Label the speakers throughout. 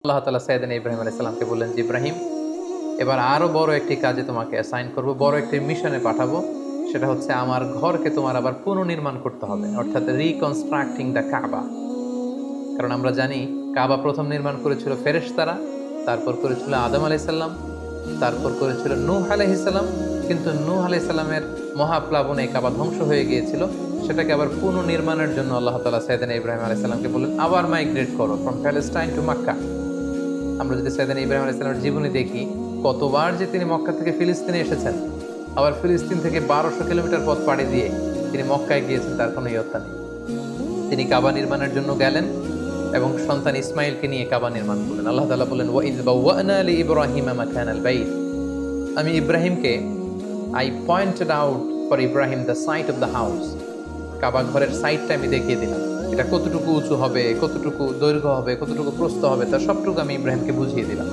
Speaker 1: আল্লাহ তাআলা সাইয়েদনা ইব্রাহিম আলাইহিস সালামকে বললেন যে, ইব্রাহিম, এবার আরো বড় একটি কাজে তোমাকে অ্যাসাইন করব, বড় একটি মিশনে পাঠাবো। সেটা হচ্ছে আমার ঘরকে তোমার আবার পুনর্নির্মাণ করতে হবে, অর্থাৎ রিকনস্ট্রাক্টিং দ্য কাবা। কারণ আমরা জানি কাবা প্রথম নির্মাণ করেছিল ফেরেশতারা, তারপর করেছিল আদম আলাইহিস সালাম, তারপর করেছিল নূহ আলাইহিস সালাম। কিন্তু নূহ আলাইহিস সালামের মহাপ্লাবনে কাবা ধ্বংস হয়ে গিয়েছিল। সেটাকে আবার পুনর্নির্মাণের জন্য আল্লাহ তাআলা সাইয়েদনা ইব্রাহিম আলাইহিস সালামকে বললেন, আবার মাইগ্রেট করো ফ্রম প্যালেস্টাইন টু মক্কা। আমরা যদি সাইয়েদনা ইব্রাহিম আলাইহিস সালামের জীবনী দেখি, কতবার যে তিনি মক্কা থেকে ফিলিস্তিনে এসেছেন, আবার ফিলিস্তিন থেকে 1200 কিলোমিটার পথ পাড়ি দিয়ে তিনি মক্কায় গিয়েছেন, তার কোনো ইয়ত্তা নেই। তিনি কাবা নির্মাণের জন্য গেলেন এবং সন্তান ইসমাইলকে নিয়ে কাবা নির্মাণ করলেন। আল্লাহ তাআলা বলেন, ওয়াইয বাওয়া'না লিইব্রাহিমা মাকানাল বাইত। আমি ইব্রাহিমকে I pointed out for Ibrahim the site of the house. Kaaba ঘরের সাইটটা আমি দেখিয়ে দিলাম, এটা কতটুকু উঁচু হবে, কতটুকু দৈর্ঘ্য হবে, কতটুকু প্রস্থ হবে, তার সবটুকু আমি ইব্রাহিমকে বুঝিয়ে দিলাম।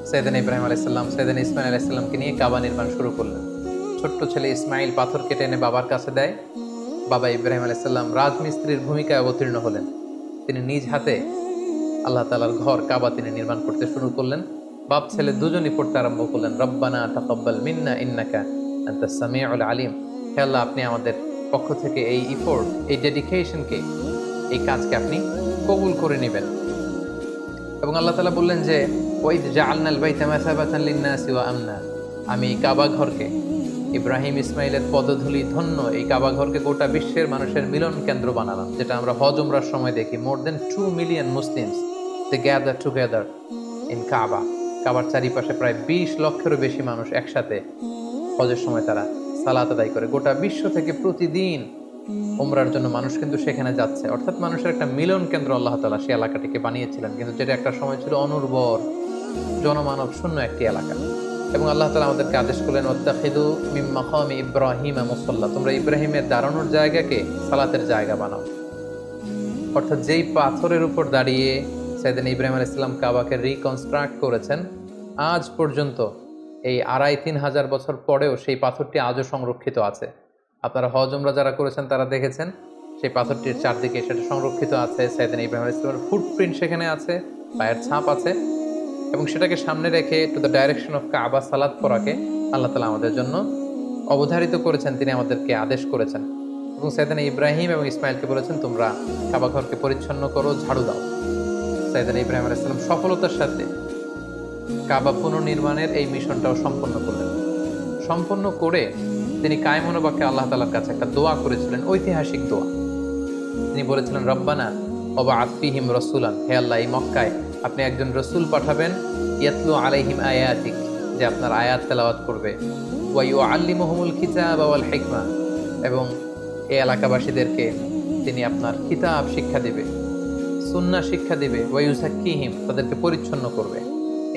Speaker 1: সাইয়েদনা ইব্রাহিম আলাইহিস সালাম সাইয়েদনা ইসমাইল আলাইহিস সালামকে নিয়ে কাবা নির্মাণ শুরু করলেন। ছোট্ট ছেলে ইসমাইল পাথর কেটে এনে বাবার কাছে দেয়। বাবা ইব্রাহিম আলাইহিস সালাম রাজমিস্ত্রির ভূমিকায় অবতীর্ণ হলেন। তিনি নিজ হাতে আল্লাহ তাআলার ঘর কাবা তিনি নির্মাণ করতে শুরু করলেন। বাপ ছেলে দুজনই পড়তে আরম্ভ করলেন, রব্বানা তাকাব্বাল মিন্না ইন্নাকা আনতাস সামিউল আলিম। হে আল্লাহ, আপনি আমাদের পক্ষ থেকে এই ইফোর্ট, এই ডেডিকেশনকে, এই কাজকে আপনি কবুল করে নেবেন। এবং আল্লাহ তাআলা বললেন যে, ওয়াইদ জাআলনাল বাইতা মাসাবাতান লিন-নাসি ওয়া আমনা। আমি এই কাবা ঘরকে, ইব্রাহিম ইসমাইলের পদধূলি ধন্য এই কাবা ঘরকে গোটা বিশ্বের মানুষের মিলন কেন্দ্র বানালাম। যেটা আমরা হজ উমরার সময় দেখি, more than 2 million Muslims they gather together in Kaaba. কাবার চারিপাশে প্রায় 20 লক্ষেরও বেশি মানুষ একসাথে হজের সময় তারা সালাত আদায় করে। গোটা বিশ্ব থেকে প্রতিদিন উমরার জন্য মানুষ কিন্তু সেখানে যাচ্ছে। অর্থাৎ মানুষের একটা মিলন কেন্দ্র আল্লাহ তাআলা সেই এলাকাটিকে বানিয়েছিলেন, কিন্তু যেটা একটা সময় ছিল অনুর্বর, জনমানব শূন্য একটি এলাকা। এবং আল্লাহ তাআলা আমাদেরকে আদেশ করলেন, ওয়াত্তাখিযু মিন মাকামি ইব্রাহিমা মুসাল্লা। তোমরা ইব্রাহিমের দাঁড়ানোর জায়গাকে সালাতের জায়গা বানাও। অর্থাৎ যেই পাথরের উপর দাঁড়িয়ে সাইয়েদনা ইব্রাহিম আলাইহিস সালাম কাবাকে রিকনস্ট্রাক্ট করেছেন, আজ পর্যন্ত এই 2500-3000 বছর পরেও সেই পাথরটি আজও সংরক্ষিত আছে। আপনারা হজ উমরা যারা করেছেন তারা দেখেছেন, সেই পাথরটির চারদিকে সেটা সংরক্ষিত আছে। সাইয়েদনা ইব্রাহিম আলাইহিস সালামের ফুটপ্রিন্ট সেখানে আছে, পায়ের ছাপ আছে। এবং সেটাকে সামনে রেখে টু দ্য ডাইরেকশন অফ কাবা সালাত পড়াকে আল্লাহ তাআলা আমাদের জন্য অবধারিত করেছেন, তিনি আমাদেরকে আদেশ করেছেন। এবং সাইয়েদনা ইব্রাহিম এবং ইসমাইলকে বলেছেন, তোমরা কাবা ঘরকে পরিচ্ছন্ন করো, ঝাড়ু দাও। সাইয়েদনা ইব্রাহিম আলাইহিস সালাম সফলতার সাথে কাবা পুনর্নির্মাণের এই মিশনটাও সম্পন্ন করলেন। সম্পন্ন করে তিনি কায়মনোবাক্যে আল্লাহ তাআলার কাছে একটা দোয়া করেছিলেন, ঐতিহাসিক দোয়া। তিনি বলেছিলেন, রব্বানা ওয়াবআথ ফীহিম রাসূলান। হে আল্লাহ, এই মক্কায় আপনি একজন রসুল পাঠাবেন, ইয়াতলু আলাইহিম আয়াতিক, যে আপনার আয়াত তেলাওয়াত করবে, ওয়া ইউআল্লিমুহুমুল কিতাবা ওয়াল হিকমা, এবং এই এলাকাবাসীদেরকে তিনি আপনার কিতাব শিক্ষা দিবে, সুন্নাহ শিক্ষা দিবে, ওয়া ইউযাক্কিহিম, তাদেরকে পরিচ্ছন্ন করবে,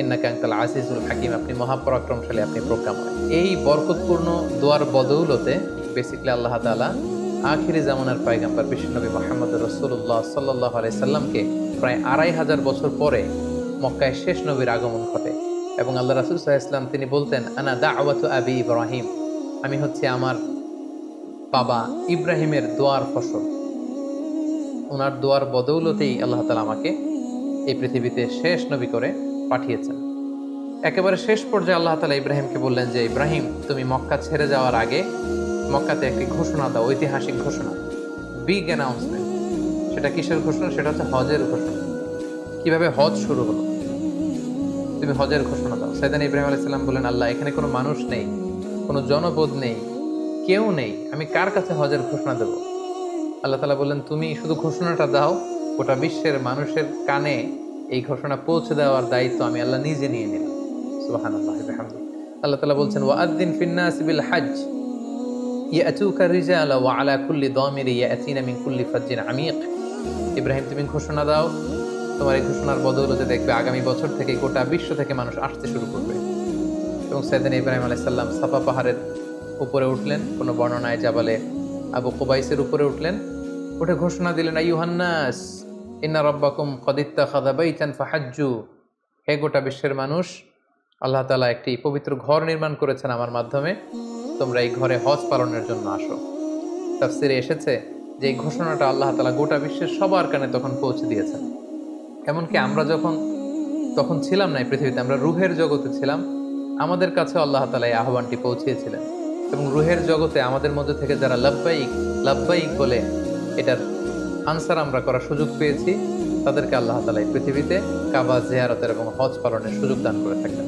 Speaker 1: ইন্নাকা আনতাল আজিজুল হাকিম, আপনি মহাপরাক্রমশালী, আপনি প্রজ্ঞাময়। এই বরকতপূর্ণ দোয়ার বদৌলতে বেসিক্যালি আল্লাহ তাআলা আখিরি জামানার পয়গম্বর বিশ্বনবী মুহাম্মদ রাসূলুল্লাহ সাল্লাল্লাহু আলাইহি সাল্লামকে প্রায় 2500 বছর পরে মক্কায় শেষ নবীর আগমন ঘটে। এবং আল্লাহ রাসূল সাল্লাল্লাহু আলাইহি ওয়াসাল্লাম তিনি বলতেন, আনা দাওয়াতু আবি ইব্রাহিম, আমি হচ্ছে আমার বাবা ইব্রাহিমের দোয়ার ফসল। ওনার দোয়ার বদৌলতেই আল্লাহ তাআলা আমাকে এই পৃথিবীতে শেষ নবী করে পাঠিয়েছেন। একেবারে শেষ পর্যায়ে আল্লাহ তাআলা ইব্রাহিমকে বললেন যে, ইব্রাহিম, তুমি মক্কা ছেড়ে যাওয়ার আগে মক্কাতে একটি ঘোষণা দাও, ঐতিহাসিক ঘোষণা, বিগ অ্যানাউন্সমেন্ট। সেটা কিসের ঘোষণা? সেটা হচ্ছে হজের ঘোষণা। কিভাবে হজ শুরু হলো, তুমি হজের ঘোষণা দাও। সাইয়েদনা ইব্রাহিম আলাইহিস সালাম বলেন, আল্লাহ, এখানে কোনো মানুষ নেই, কোনো জনপদ নেই, কেউ নেই, আমি কার কাছে হজের ঘোষণা দেব? আল্লাহ তাআলা বললেন, তুমি শুধু ঘোষণাটা দাও, গোটা বিশ্বের মানুষের কানে এই ঘোষণা পৌঁছে দেওয়ার দায়িত্ব আমি আল্লাহ নিজে নিয়ে নিলাম। সুবহানাল্লাহি ওয়া বিহামদিহি। আল্লাহ তাআলা বলছেন, ওয়াআযযিন ফিন-নাসি বিল হজ্জ ইয়াতুকা রিজালা ওয়া আলা কুল্লি দামিরি ইয়াতিনা মিন কুল্লি ফাজ্জিন আমিক। ইব্রাহিম, তুমি ঘোষণা দাও, তোমার এই ঘোষণার বদৌলতে দেখবে আগামী বছর থেকে গোটা বিশ্ব থেকে মানুষ আসতে শুরু করবে। এবং সাইয়েদনা ইব্রাহিম আলাইহিস সালাম সাফা পাহাড়ের উপরে উঠলেন, কোনো বর্ণনায় জাবালে আবু কুবাইসের উপরে উঠলেন, উঠে ঘোষণা দিলেন, আইয়ুহান নাস ইন্না রাব্বাকুম ক্বাদ ইত্তাখাযা বাইতান ফাহাজ্জু। হে গোটা বিশ্বের মানুষ, আল্লাহ তাআলা একটি পবিত্র ঘর নির্মাণ করেছেন আমার মাধ্যমে, তোমরা এই ঘরে হজ পালনের জন্য আসো। তাফসিরে এসেছে যে এই ঘোষণাটা আল্লাহ তাআলা গোটা বিশ্বের সবার কানে তখন পৌঁছে দিয়েছেন। এমনকি আমরা যখন তখন ছিলাম না এই পৃথিবীতে, আমরা রুহের জগতে ছিলাম, আমাদের কাছে আল্লাহ তাআলা এই আহ্বানটি পৌঁছিয়েছিলেন। এবং রুহের জগতে আমাদের মধ্যে থেকে যারা লাব্বাইক লাব্বাইক বলে এটার আনসার আমরা করার সুযোগ পেয়েছি, তাদেরকে আল্লাহ তাআলা এই পৃথিবীতে কাবা জিয়ারতের এবং হজ পালনের সুযোগ দান করে থাকেন।